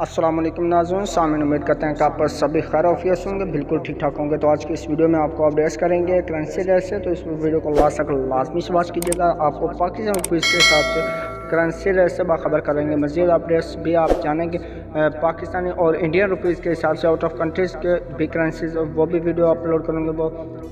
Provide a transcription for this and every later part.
السلام علیکم ناظرین سامعین، امید کرتے ہیں کہ آپ پر سبھی خیر وعافیت ہوں گے، بالکل ٹھیک ٹھاک ہوں گے۔ تو آج کی اس ویڈیو میں آپ کو اپڈیٹ کریں گے کرنسی ریٹ سے، تو اس ویڈیو کو لاسٹ تک لازمی سے واچ کیجیے گا۔ آپ کو پاکستان روپیز کے ساتھ کرنسی ریٹ سے باخبر کریں گے۔ مزید اپڈیٹس بھی آپ جانیں گے پاکستانی اور انڈین روپیز کے حساب سے آؤٹ آف کنٹریز کے بھی کرنسیز، وہ بھی ویڈیو اپلوڈ کریں گے وہ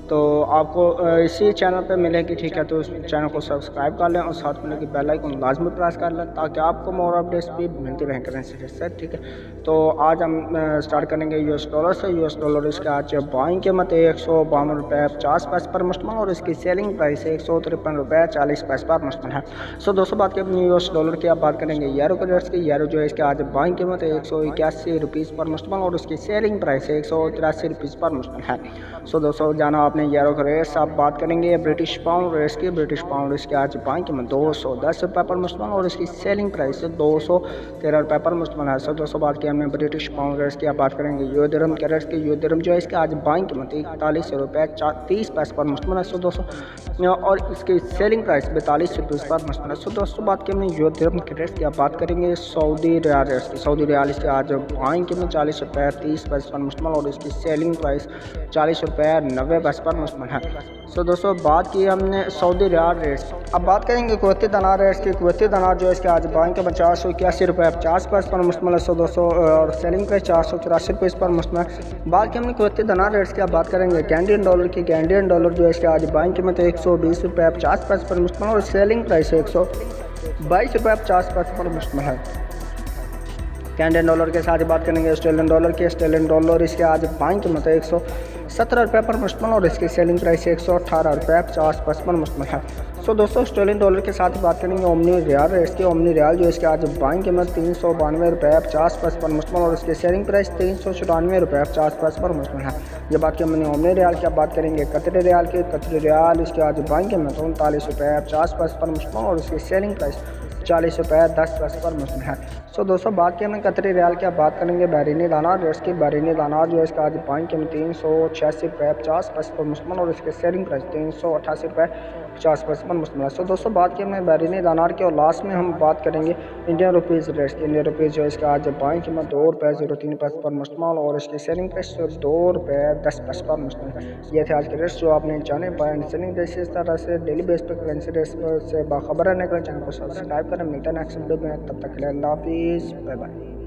تو آپ کو اسی چینل پہ ملے گی، ٹھیک ہے؟ تو اس چینل کو سبسکرائب کر لیں اور ساتھ ملے گی بیل آئیکن لازمی پریس کر لیں تاکہ آپ کو مور اپڈیٹس بھی ملتی رہیں کرنسی ریٹ سے، ٹھیک ہے؟ تو آج ہم سٹارٹ کریں گے یو ایس ڈالر سے۔ یو ایس ڈالر اس کے آج بائنگ قیمت 152 روپے 50 پیسے پر مشتمل اور اس کی سیلنگ پرائس 153 روپے 40 پیسے پر مشتمل ہے۔ دوستوں بات کریں یو ایس ڈالر کی، اب بات کریں گے یورو کے ریٹس کی۔ یورو جو ہے اس کے آج بائنگ قیمت 181 روپیز پر مشتمل اور اس کی سیلنگ پرائس 183 روپیز پر مشتمل ہے۔ دوستوں جانا آپ نے یورو کے ریٹس، اب بات کریں گے برٹش پاؤنڈ ریٹس کی۔ برٹش پاؤنڈ اس کے آج بائنگ قیمت 210 روپے پر مشتمل اور اس کی سیلنگ پرائس 213 روپے پر مشتمل ہے۔ دوستوں بات کی ہم نے برٹش پاؤنڈ ریٹس کی، اب بات کریں گے یو درہم کے ریٹس کی۔ یو درہم جو ہے اس کے آج بائنگ قیمت 41 روپے 30 پیسے پر مشتمل ہے دوستوں، اور اس کی سیلنگ پرائس 42 روپیز پر مشتمل ہے۔ دوستوں بات کی ہم نے یو درہم کے ریٹس کی، اب بات کریں گے سعودی ریال ریٹس کی۔ سعودی ریال اس کے آج بائنگ قیمت 40 روپے 30 پیسے پر مشتمل اور اس کی سیلنگ پرائس 40 روپے 90 پیسے پر مشتمل ہے۔ دوستوں بات کی ہم نے سعودی ریال ریٹس، اب بات کریں گے کویتی دینار ریٹس کی۔ کویتی دینار جو ہے اس کے آج بائنگ قیمت 481 روپے 50 پیسے پر مشتمل ہے دوستوں، اور سیلنگ پرائس 484 روپے پر مشتمل ہے۔ بات کی ہم نے کویتی دینار ریٹس کی، اب بات کریں گے کینیڈین ڈالر کی۔ کینیڈین ڈالر جو ہے اس کے آج بائنگ قیمت 120 روپے 50 پیسے پر مشتمل اور سیلنگ پرائس 122 روپے 50 پیسے پر مشتمل ہے۔ کینیڈین ڈالر کے ساتھ بات کریں گے آسٹریلین ڈالر کی۔ آسٹریلین ڈالر اس کے آج بائنگ قیمت 117 روپے پر مشتمل اور اس کی سیلنگ پرائس 118 روپے 50 پیسے پر مشتمل ہے۔ دوستوں آسٹریلین ڈالر کے ساتھ بات کریں گے اومنی ریال ریٹس کی۔ اومنی ریال جو اس کے آج بائنگ قیمت 392 روپے 50 پیسے پر مشتمل اور اس کی سیلنگ پرائس 394 روپے 50 پیسے پر مشتمل ہے۔ یہ بات کی ہم نے اومنی ریال کی، اب بات کریں گے قطری ریال کی۔ قطری ریال اس کے آج بائنگ قیمت 39 روپے 50 پیسے پر مشتمل اور اس کی سیلنگ پرائس 40 روپے 10 پیسے پر مشتمل ہے۔ دوستوں بات کی ہم نے قطری ریال کی، اب بات کریں گے بحرینی دینار ریٹس کی۔ بحرینی دینار جو ہے اس کا آج بائنگ قیمت 386 روپے 50 پیسے پر مشتمل اور اس کی سیلنگ پرائس 388 روپے 50 پیسے پر مشتمل ہے۔ دوستوں بات کی ہم نے بحرینی دینار کی، اور لاسٹ میں ہم بات کریں گے انڈین روپیز ریٹس کی۔ انڈین روپیز جو ہے اس کا آج بائنگ قیمت 2 روپے 03 پیسے پر مشتمل اور اس کی سیلنگ پرائس 2 روپے 10 پیسے پر مشتمل ہے۔ یہ تھے آج کے ریٹس جو آپ نے جانے پائے سیلنگ ریٹس۔ اس طرح سے ڈیلی بیس پر کرنسی ریٹس سے باخبر رہنے کے لیے چینل کو سبسکرائب کریں۔ ملتے ہیں نیکسٹ ویڈیو میں، تب تک کے لیے اللہ حافظ، بائے بائے۔